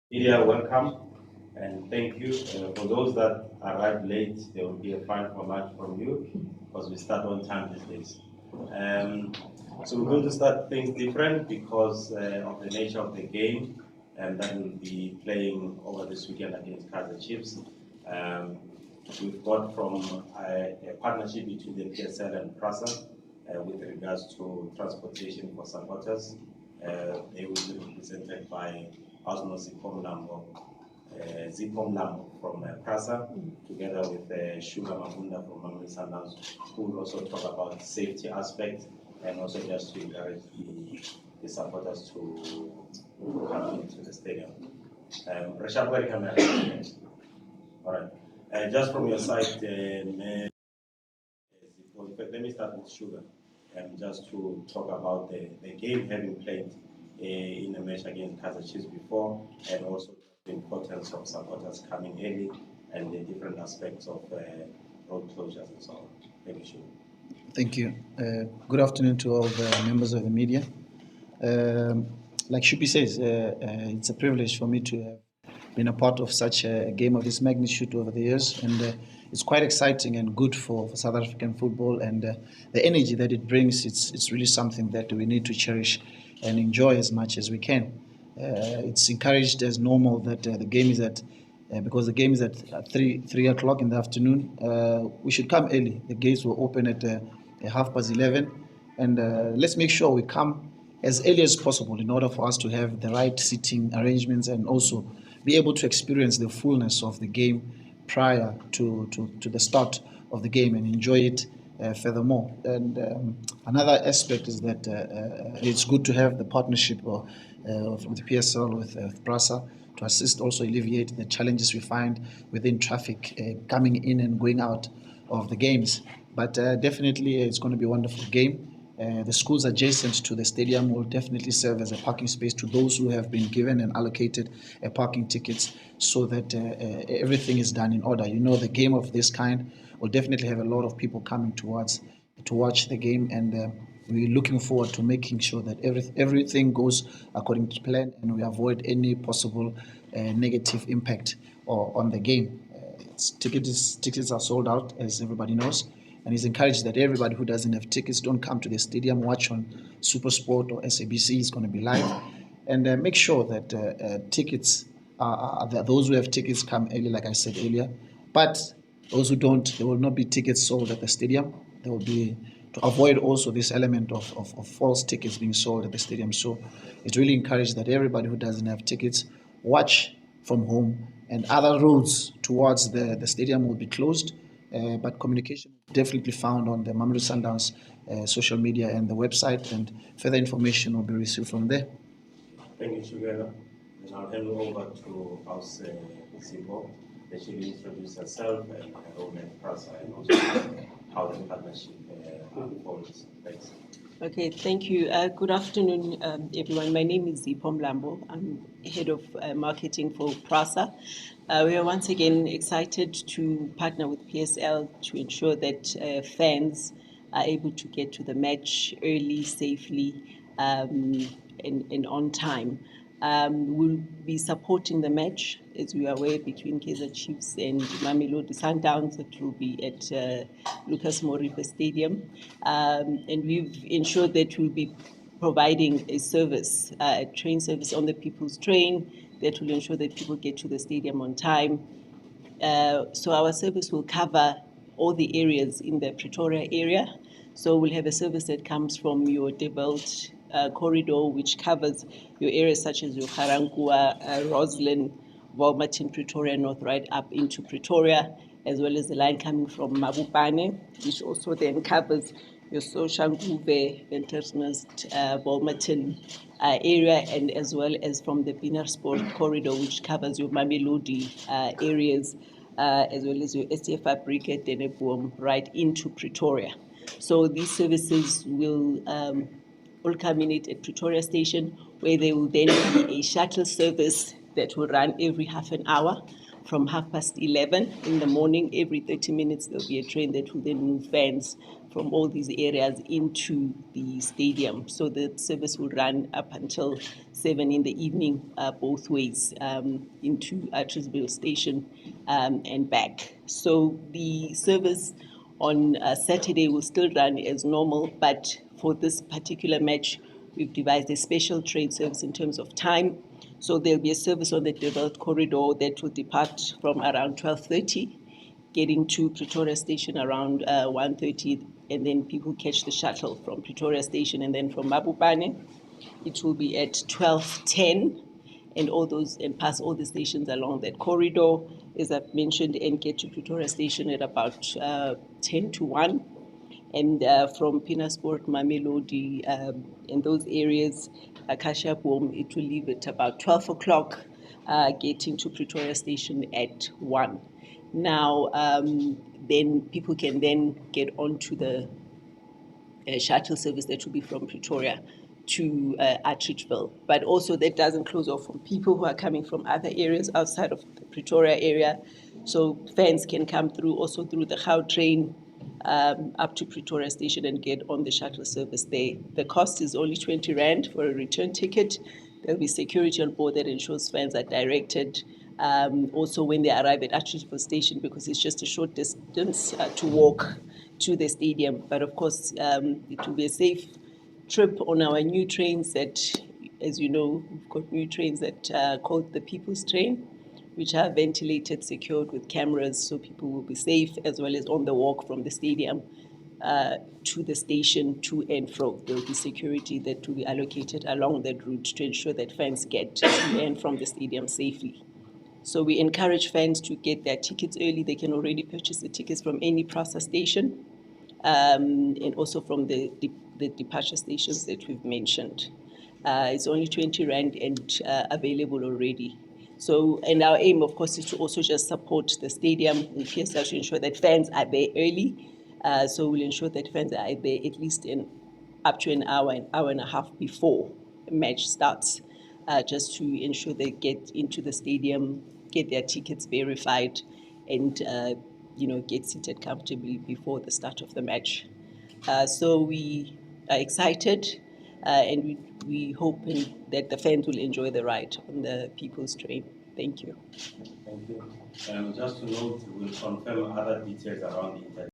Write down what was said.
Media, welcome and thank you. For those that arrived late, there will be a fine for lunch from you because we start on time these days. Um, so we're going to start things different because of the nature of the game and that will be playing over this weekend against Kaizer Chiefs. Um, we've got from a partnership between the PSL and PRASA with regards to transportation for supporters. They will be represented by Osmo Zipho Mlambo from PRASA, together with Sugar Mabunda from Mlambo, who will also talk about safety aspect and also just to encourage the supporters to come into the stadium. Rashad, welcome. All right. Just from your side, let me start with Sugar, just to talk about the game having played in a match against Kaizer Chiefs before, and also the importance of supporters coming early and the different aspects of road closures and so on. Thank you, Sugar. Thank you. Good afternoon to all the members of the media. Like Shupi says, it's a privilege for me to have been a part of such a game of this magnitude over the years, and it's quite exciting and good for South African football, and the energy that it brings, it's really something that we need to cherish and enjoy as much as we can. It's encouraged as normal that the game is at because the game is at 3 o'clock in the afternoon. We should come early. The gates will open at 11:30, and let's make sure we come as early as possible in order for us to have the right seating arrangements and also be able to experience the fullness of the game prior to the start of the game and enjoy it furthermore. And another aspect is that it's good to have the partnership with PSL, with PRASA, to assist also alleviate the challenges we find within traffic coming in and going out of the games. But definitely it's going to be a wonderful game. The schools adjacent to the stadium will definitely serve as a parking space to those who have been given and allocated parking tickets so that everything is done in order. You know, the game of this kind will definitely have a lot of people coming towards to watch the game, and we're looking forward to making sure that everything goes according to plan and we avoid any possible negative impact on the game. Tickets are sold out, as everybody knows, and he's encouraged that everybody who doesn't have tickets don't come to the stadium. Watch on SuperSport or SABC is going to be live, and make sure that tickets that those who have tickets come early, like I said earlier. But those who don't, there will not be tickets sold at the stadium. There will be to avoid also this element of false tickets being sold at the stadium. So it's really encouraged that everybody who doesn't have tickets watch from home, and other roads towards the stadium will be closed. But communication definitely found on the Mamelodi Sundowns social media and the website, and further information will be received from there. Thank you, Sugar. And I'll hand over to House Zipho. That she will introduce herself and her role at PRASA and also how the partnership unfolds. Thanks. Okay, thank you. Good afternoon, everyone. My name is Zipho Mlambo. I'm head of marketing for PRASA. We are once again excited to partner with PSL to ensure that fans are able to get to the match early, safely, and on time. We'll be supporting the match, as we are aware, between Kaizer Chiefs and Mamelodi Sundowns. It will be at Lucas Moripe Stadium. And we've ensured that we'll be providing a service, a train service on the People's Train that will ensure that people get to the stadium on time. So our service will cover all the areas in the Pretoria area. So we'll have a service that comes from your DeVelt corridor, which covers your areas such as your Garangua, Roslyn, Walmerton, Pretoria North, right up into Pretoria, as well as the line coming from Mabupane, which also then covers your Soshanguve, Ventersnest, Walmerton area, and as well as from the Wienersport corridor, which covers your Mamelodi areas, as well as your STF Fabric at Deneboom, right into Pretoria. So these services will all culminate at Pretoria Station, where there will then be a shuttle service that will run every half an hour from 11:30 in the morning. Every 30 minutes, there'll be a train that will then move fans from all these areas into the stadium. So the service will run up until 7 in the evening, both ways, into Attersville Station and back. So the service on Saturday will still run as normal, but for this particular match, we've devised a special train service in terms of time. So there'll be a service on the developed corridor that will depart from around 12:30, getting to Pretoria Station around 1:30, and then people catch the shuttle from Pretoria Station, and then from Mabunda, it will be at 12:10, and pass all the stations along that corridor, as I've mentioned, and get to Pretoria Station at about 10 to 1. And from Pinasport, Mamelodi, in those areas, Acacia Boom, it will leave at about 12 o'clock, getting to Pretoria Station at 1. Now, then people can then get onto the shuttle service that will be from Pretoria to Atteridgeville. But also that doesn't close off from people who are coming from other areas outside of the Pretoria area. So fans can come through also through the Gautrain up to Pretoria Station and get on the shuttle service there. The cost is only 20 Rand for a return ticket. There'll be security on board that ensures fans are directed. Also when they arrive at Atteridgeville Station, because it's just a short distance to walk to the stadium. But of course, it will be a safe trip on our new trains that, as you know, we've got new trains that are called the People's Train, which are ventilated, secured with cameras, so people will be safe, as well as on the walk from the stadium to the station, to and fro. There will be security that will be allocated along that route to ensure that fans get to and from the stadium safely. So we encourage fans to get their tickets early. They can already purchase the tickets from any PRASA station, and also from the departure stations that we've mentioned. It's only 20 Rand and available already. So, and our aim, of course, is to also just support the stadium and PSL to ensure that fans are there early. So we'll ensure that fans are there at least up to an hour and a half before the match starts, just to ensure they get into the stadium, get their tickets verified, and get seated comfortably before the start of the match. So we are excited, and we hope that the fans will enjoy the ride on the People's Train. Thank you. Thank you. Just to note, we'll confirm other details around the